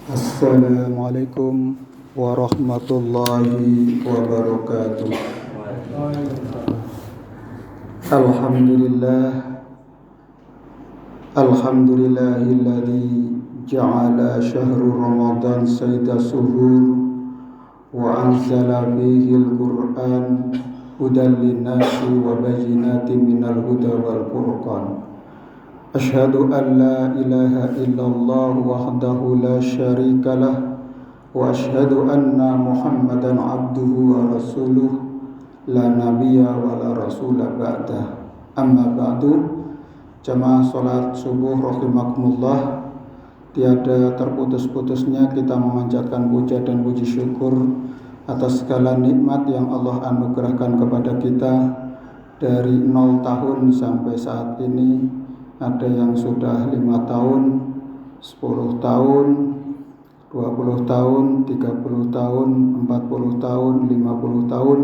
Assalamualaikum warahmatullahi wabarakatuh. Alhamdulillah, alhamdulillahilladzi ja'ala syahru Ramadan sayyida suhur wa anzala fihi al-Qur'an hudan linnasi wa bayyinatin minal huda wal furqan. Asyhadu an la ilaha illallah wahdahu la syarika lah wa asyhadu anna Muhammadan abduhu wa rasuluh la nabiyya wa la rasula ba'dah. Amma ba'du. Jamaah salat subuh rahimakumullah. Tiada terputus-putusnya kita memanjatkan puja dan puji syukur atas segala nikmat yang Allah anugerahkan kepada kita dari 0 tahun sampai saat ini. Ada yang sudah 5 tahun, 10 tahun, 20 tahun, 30 tahun, 40 tahun, 50 tahun,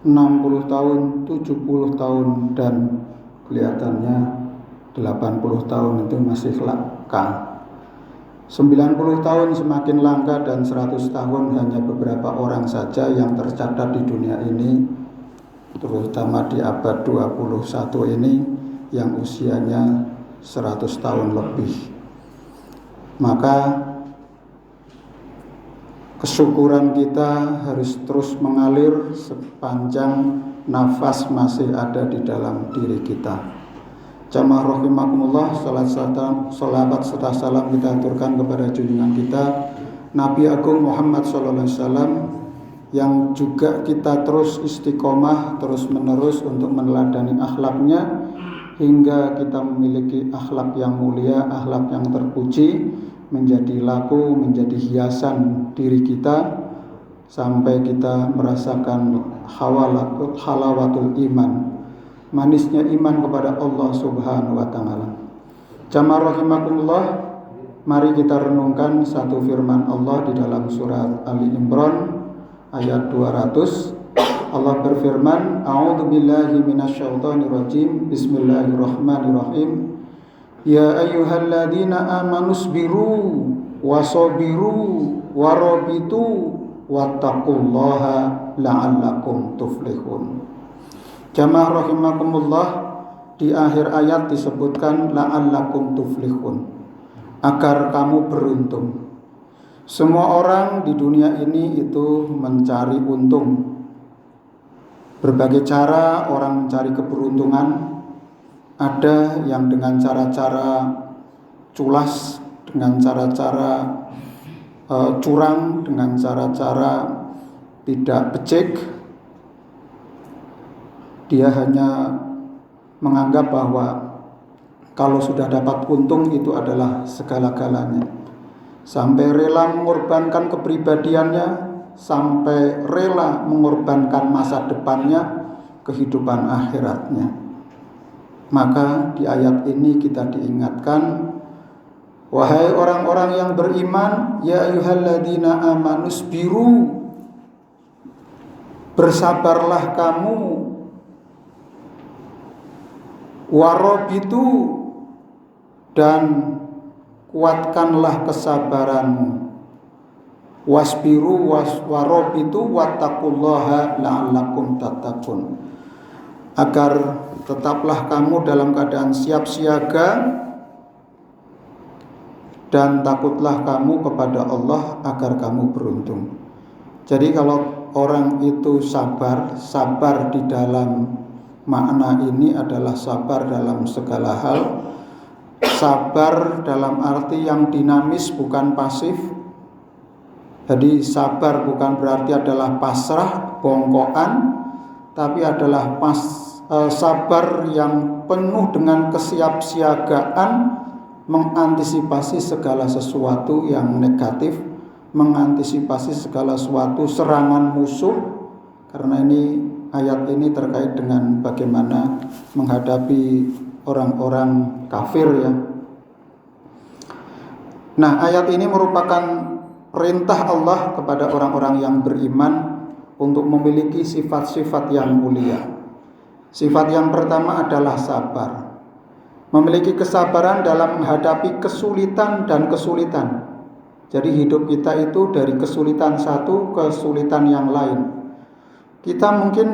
60 tahun, 70 tahun, dan kelihatannya 80 tahun itu masih langka. 90 tahun semakin langka dan 100 tahun hanya beberapa orang saja yang tercatat di dunia ini, terutama di abad 21 ini yang usianya 100 tahun lebih. Maka kesyukuran kita harus terus mengalir sepanjang nafas masih ada di dalam diri kita. Jamaah rahimakumullah, salawat serta salam kita aturkan kepada junjungan kita Nabi Agung Muhammad SAW, yang juga kita terus istiqomah terus menerus untuk meneladani akhlaknya hingga kita memiliki akhlak yang mulia, akhlak yang terpuji, menjadi laku, menjadi hiasan diri kita sampai kita merasakan halawatul iman, manisnya iman kepada Allah Subhanahu wa taala. Jamaah rahimakumullah, mari kita renungkan satu firman Allah di dalam surat Ali Imran ayat 200. Allah berfirman, A'udzu billahi minasyaitonir rajim. Bismillahirrahmanirrahim. Ya ayyuhalladzina amanu sabiru wasabiru warabitu wattaqullaha la'allakum tuflihun. Jamaah rahimakumullah, di akhir ayat disebutkan la'allakum tuflihun, agar kamu beruntung. Semua orang di dunia ini itu mencari untung. Berbagai cara orang mencari keberuntungan. Ada yang dengan cara-cara culas, dengan cara-cara curang, dengan cara-cara tidak becek. Dia hanya menganggap bahwa kalau sudah dapat untung itu adalah segala-galanya, sampai rela mengorbankan kepribadiannya, sampai rela mengorbankan masa depannya, kehidupan akhiratnya. Maka di ayat ini kita diingatkan, wahai orang-orang yang beriman, ya ayyuhalladzina amanu sabiru, bersabarlah kamu, warabitu, dan kuatkanlah kesabaranmu, wasbiru warabitu wattaqullaha la'allakum tattaqun, agar tetaplah kamu dalam keadaan siap siaga dan takutlah kamu kepada Allah agar kamu beruntung. Jadi kalau orang itu sabar di dalam makna ini adalah sabar dalam segala hal. Sabar dalam arti yang dinamis, bukan pasif. Jadi sabar bukan berarti adalah pasrah, bongkoan, tapi adalah sabar yang penuh dengan kesiapsiagaan, mengantisipasi segala sesuatu yang negatif, mengantisipasi segala sesuatu serangan musuh. Karena ini ayat ini terkait dengan bagaimana menghadapi orang-orang kafir ya. Nah, ayat ini merupakan perintah Allah kepada orang-orang yang beriman untuk memiliki sifat-sifat yang mulia. Sifat yang pertama adalah sabar. Memiliki kesabaran dalam menghadapi kesulitan dan kesulitan. Jadi hidup kita itu dari kesulitan satu ke kesulitan yang lain. Kita mungkin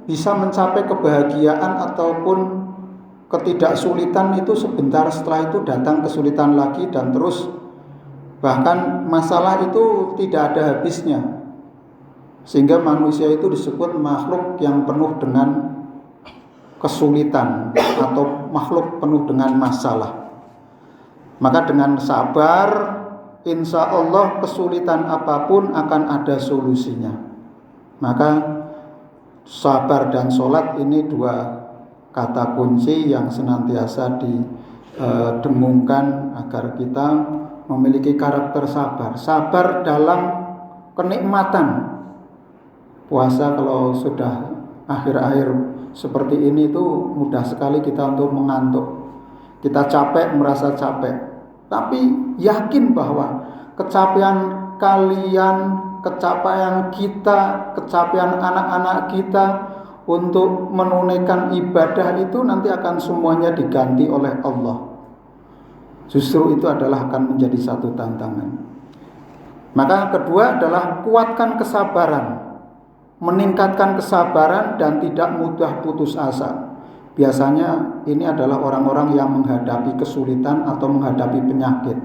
bisa mencapai kebahagiaan ataupun ketidaksulitan itu sebentar, setelah itu datang kesulitan lagi dan terus. Bahkan masalah itu tidak ada habisnya. Sehingga manusia itu disebut makhluk yang penuh dengan kesulitan atau makhluk penuh dengan masalah. Maka dengan sabar, insya Allah kesulitan apapun akan ada solusinya. Maka sabar dan sholat ini dua kata kunci yang senantiasa didengungkan agar kita memiliki karakter sabar. Sabar dalam kenikmatan. Puasa kalau sudah akhir-akhir seperti ini tuh mudah sekali kita untuk mengantuk. Kita capek, merasa capek. Tapi yakin bahwa kecapean kalian, kecapean kita, kecapean anak-anak kita untuk menunaikan ibadah itu nanti akan semuanya diganti oleh Allah. Justru itu adalah akan menjadi satu tantangan. Maka kedua adalah kuatkan kesabaran. Meningkatkan kesabaran dan tidak mudah putus asa. Biasanya ini adalah orang-orang yang menghadapi kesulitan atau menghadapi penyakit.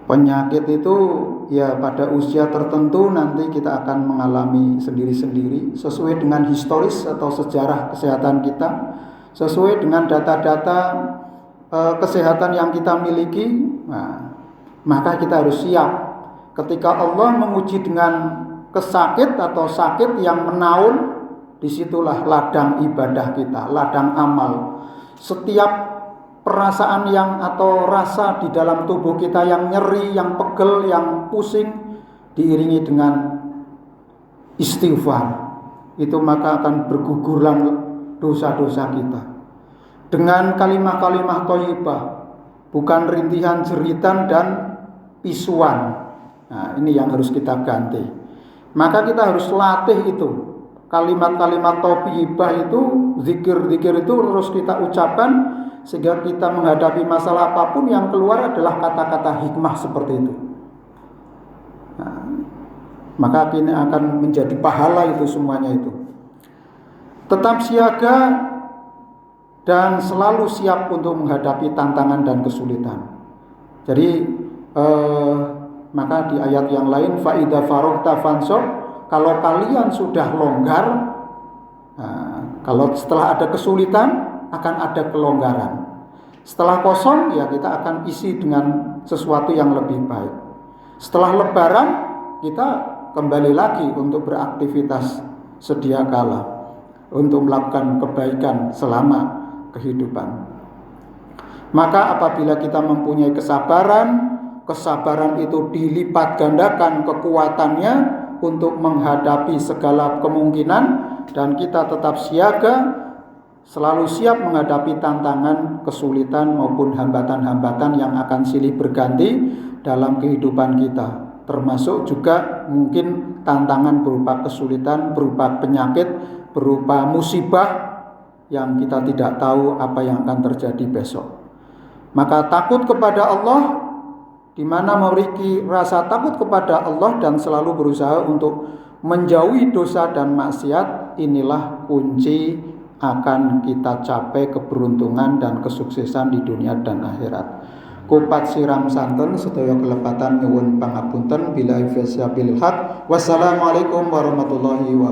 Penyakit itu ya pada usia tertentu nanti kita akan mengalami sendiri-sendiri sesuai dengan historis atau sejarah kesehatan kita, sesuai dengan data-data kesehatan yang kita miliki. Nah, maka kita harus siap ketika Allah menguji dengan kesakit atau sakit yang menaun, disitulah ladang ibadah kita, ladang amal. Setiap perasaan yang atau rasa di dalam tubuh kita yang nyeri, yang pegel, yang pusing, diiringi dengan istighfar, itu maka akan bergugurlah dosa-dosa kita. Dengan kalimat-kalimat thayyibah, bukan rintihan, jeritan dan pisuan. Nah, ini yang harus kita ganti. Maka kita harus latih itu. Kalimat-kalimat thayyibah itu, zikir-zikir itu terus kita ucapkan sehingga kita menghadapi masalah apapun yang keluar adalah kata-kata hikmah seperti itu. Nah, maka ini akan menjadi pahala itu semuanya itu. Tetap siaga dan selalu siap untuk menghadapi tantangan dan kesulitan. Jadi maka di ayat yang lain fa idza faragta fansab, kalau kalian sudah longgar, kalau setelah ada kesulitan akan ada kelonggaran. Setelah kosong ya kita akan isi dengan sesuatu yang lebih baik. Setelah lebaran kita kembali lagi untuk beraktivitas sedia kala, untuk melakukan kebaikan selama kehidupan. Maka apabila kita mempunyai kesabaran itu dilipat gandakan kekuatannya untuk menghadapi segala kemungkinan, dan kita tetap siaga, selalu siap menghadapi tantangan, kesulitan maupun hambatan-hambatan yang akan silih berganti dalam kehidupan kita. Termasuk juga mungkin tantangan berupa kesulitan, berupa penyakit, berupa musibah yang kita tidak tahu apa yang akan terjadi besok. Maka takut kepada Allah, di mana memiliki rasa takut kepada Allah dan selalu berusaha untuk menjauhi dosa dan maksiat, inilah kunci akan kita capai keberuntungan dan kesuksesan di dunia dan akhirat. Kupat siram santen sedaya kelepatan nyuwun pangapunten billahi fisabilil haq. Wassalamualaikum warahmatullahi wabarakatuh.